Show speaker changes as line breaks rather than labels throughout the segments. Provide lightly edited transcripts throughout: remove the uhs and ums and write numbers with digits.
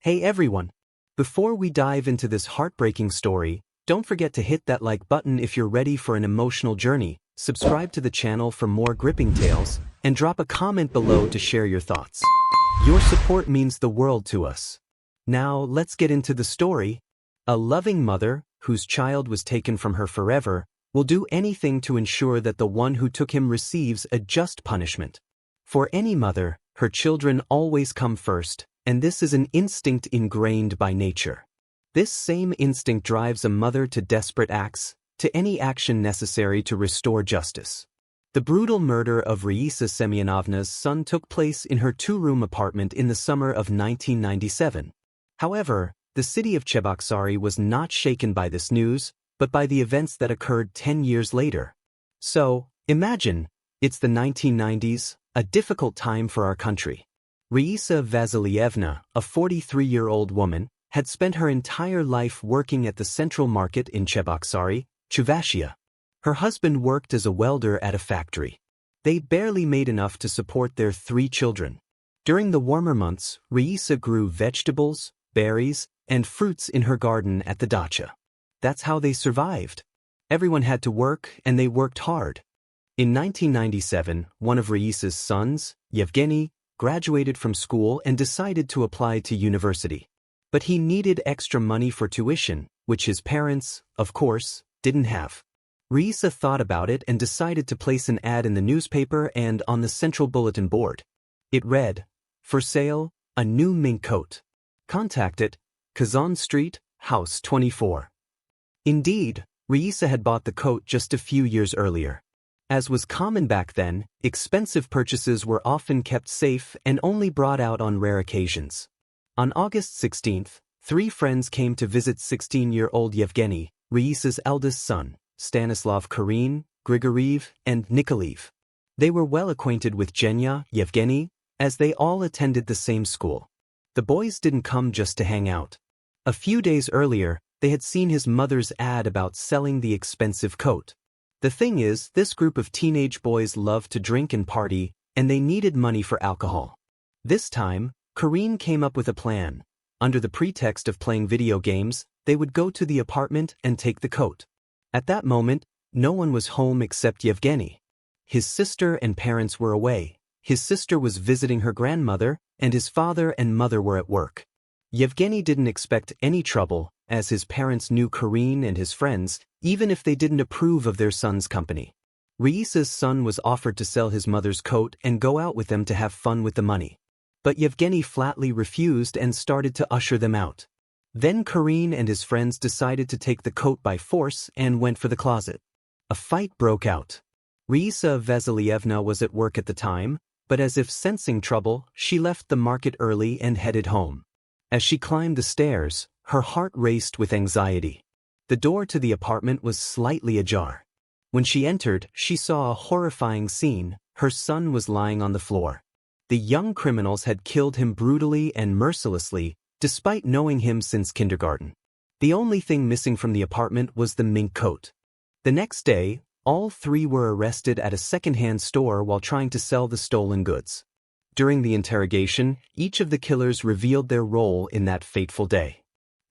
Hey everyone! Before we dive into this heartbreaking story, don't forget to hit that like button if you're ready for an emotional journey, subscribe to the channel for more gripping tales, and drop a comment below to share your thoughts. Your support means the world to us. Now let's get into the story. A loving mother, whose child was taken from her forever, will do anything to ensure that the one who took him receives a just punishment. For any mother, her children always come first, and this is an instinct ingrained by nature. This same instinct drives a mother to desperate acts, to any action necessary to restore justice. The brutal murder of Raisa Semyonovna's son took place in her two-room apartment in the summer of 1997. However, the city of Cheboksary was not shaken by this news, but by the events that occurred 10 years later. So, imagine, it's the 1990s, a difficult time for our country. Raisa Vasilievna, a 43-year-old woman, had spent her entire life working at the Central Market in Cheboksary, Chuvashia. Her husband worked as a welder at a factory. They barely made enough to support their 3 children. During the warmer months, Raisa grew vegetables, berries, and fruits in her garden at the dacha. That's how they survived. Everyone had to work, and they worked hard. In 1997, one of Raisa's sons, Yevgeny, graduated from school and decided to apply to university. But he needed extra money for tuition, which his parents, of course, didn't have. Raisa thought about it and decided to place an ad in the newspaper and on the central bulletin board. It read, "For sale, a new mink coat. Contact at Kazan Street, House 24. Indeed, Raisa had bought the coat just a few years earlier. As was common back then, expensive purchases were often kept safe and only brought out on rare occasions. On August 16th, 3 friends came to visit 16-year-old Yevgeny, Raisa's eldest son, Stanislav Karin, Grigoriev, and Nikoliev. They were well acquainted with Genya, Yevgeny, as they all attended the same school. The boys didn't come just to hang out. A few days earlier, they had seen his mother's ad about selling the expensive coat. The thing is, this group of teenage boys loved to drink and party, and they needed money for alcohol. This time, Karin came up with a plan. Under the pretext of playing video games, they would go to the apartment and take the coat. At that moment, no one was home except Yevgeny. His sister and parents were away. His sister was visiting her grandmother, and his father and mother were at work. Yevgeny didn't expect any trouble, as his parents knew Karin and his friends, even if they didn't approve of their son's company. Raisa's son was offered to sell his mother's coat and go out with them to have fun with the money. But Yevgeny flatly refused and started to usher them out. Then Karin and his friends decided to take the coat by force and went for the closet. A fight broke out. Raisa Vasilievna was at work at the time, but as if sensing trouble, she left the market early and headed home. As she climbed the stairs, her heart raced with anxiety. The door to the apartment was slightly ajar. When she entered, she saw a horrifying scene. Her son was lying on the floor. The young criminals had killed him brutally and mercilessly, despite knowing him since kindergarten. The only thing missing from the apartment was the mink coat. The next day, all 3 were arrested at a second-hand store while trying to sell the stolen goods. During the interrogation, each of the killers revealed their role in that fateful day.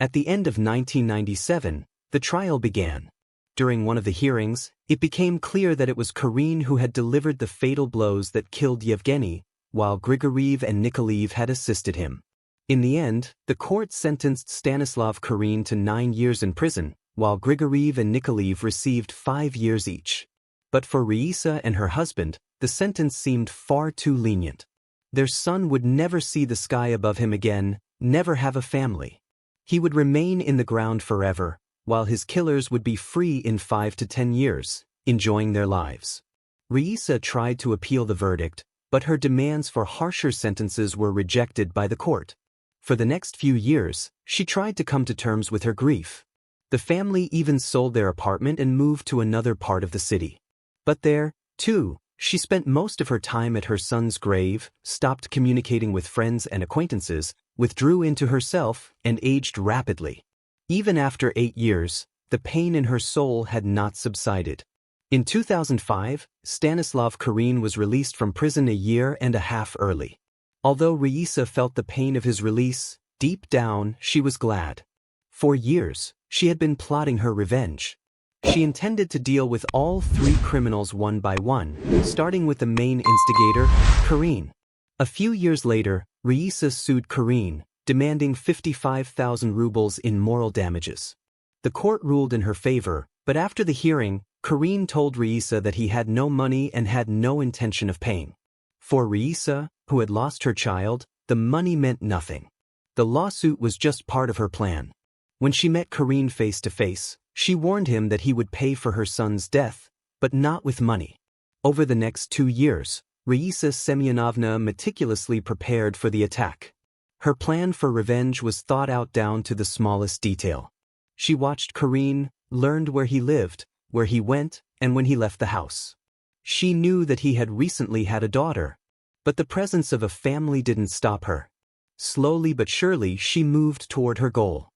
At the end of 1997, the trial began. During one of the hearings, it became clear that it was Karin who had delivered the fatal blows that killed Yevgeny, while Grigoriev and Nikoliev had assisted him. In the end, the court sentenced Stanislav Karin to 9 years in prison, while Grigoriev and Nikoliev received 5 years each. But for Raisa and her husband, the sentence seemed far too lenient. Their son would never see the sky above him again, never have a family. He would remain in the ground forever, while his killers would be free in 5 to 10 years, enjoying their lives. Raisa tried to appeal the verdict, but her demands for harsher sentences were rejected by the court. For the next few years, she tried to come to terms with her grief. The family even sold their apartment and moved to another part of the city. But there, too, she spent most of her time at her son's grave, stopped communicating with friends and acquaintances, withdrew into herself, and aged rapidly. Even after 8 years, the pain in her soul had not subsided. In 2005, Stanislav Karin was released from prison a year and a half early. Although Raisa felt the pain of his release, Deep down, she was glad. For years, she had been plotting her revenge. She intended to deal with all three criminals one by one, starting with the main instigator, Karine. A few years later, Raisa sued Karine, demanding 55,000 rubles in moral damages. The court ruled in her favor, but after the hearing, Karine told Raisa that he had no money and had no intention of paying. For Raisa, who had lost her child, the money meant nothing. The lawsuit was just part of her plan. When she met Karine face to face, she warned him that he would pay for her son's death, but not with money. Over the next 2 years, Raisa Semyonovna meticulously prepared for the attack. Her plan for revenge was thought out down to the smallest detail. She watched Karine, learned where he lived, where he went, and when he left the house. She knew that he had recently had a daughter, but the presence of a family didn't stop her. Slowly but surely she moved toward her goal.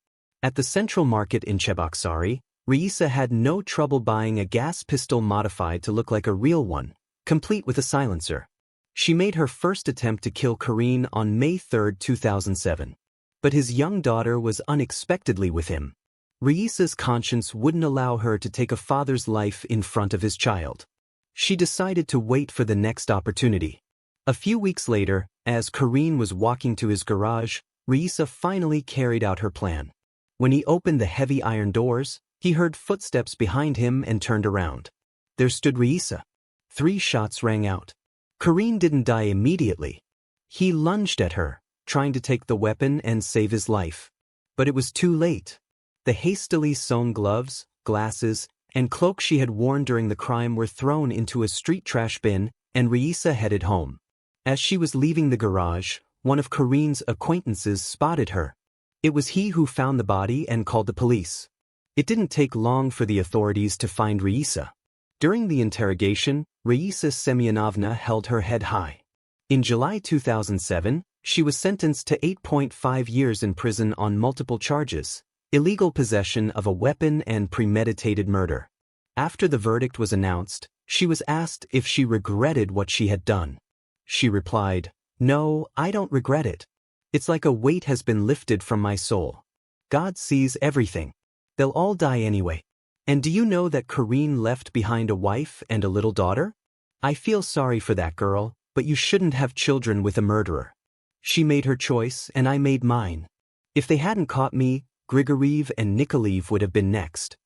At the Central Market in Cheboksary, Raisa had no trouble buying a gas pistol modified to look like a real one, complete with a silencer. She made her first attempt to kill Karine on May 3, 2007. But his young daughter was unexpectedly with him. Raisa's conscience wouldn't allow her to take a father's life in front of his child. She decided to wait for the next opportunity. A few weeks later, as Karine was walking to his garage, Raisa finally carried out her plan. When he opened the heavy iron doors, he heard footsteps behind him and turned around. There stood Raisa. 3 shots rang out. Karine didn't die immediately. He lunged at her, trying to take the weapon and save his life. But it was too late. The hastily sewn gloves, glasses, and cloak she had worn during the crime were thrown into a street trash bin, and Raisa headed home. As she was leaving the garage, one of Karine's acquaintances spotted her. It was he who found the body and called the police. It didn't take long for the authorities to find Raisa. During the interrogation, Raisa Semyonovna held her head high. In July 2007, she was sentenced to 8.5 years in prison on multiple charges: illegal possession of a weapon and premeditated murder. After the verdict was announced, she was asked if she regretted what she had done. She replied, "No, I don't regret it. It's like a weight has been lifted from my soul. God sees everything. They'll all die anyway. And do you know that Karine left behind a wife and a little daughter? I feel sorry for that girl, but you shouldn't have children with a murderer. She made her choice and I made mine. If they hadn't caught me, Grigoriev and Nikoliev would have been next."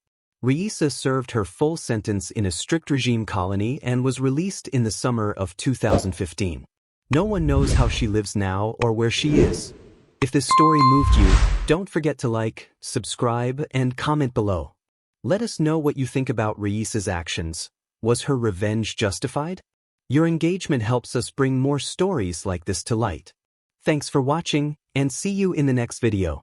Raisa served her full sentence in a strict regime colony and was released in the summer of 2015. No one knows how she lives now or where she is. If this story moved you, don't forget to like, subscribe, and comment below. Let us know what you think about Raisa's actions. Was her revenge justified? Your engagement helps us bring more stories like this to light. Thanks for watching, and see you in the next video.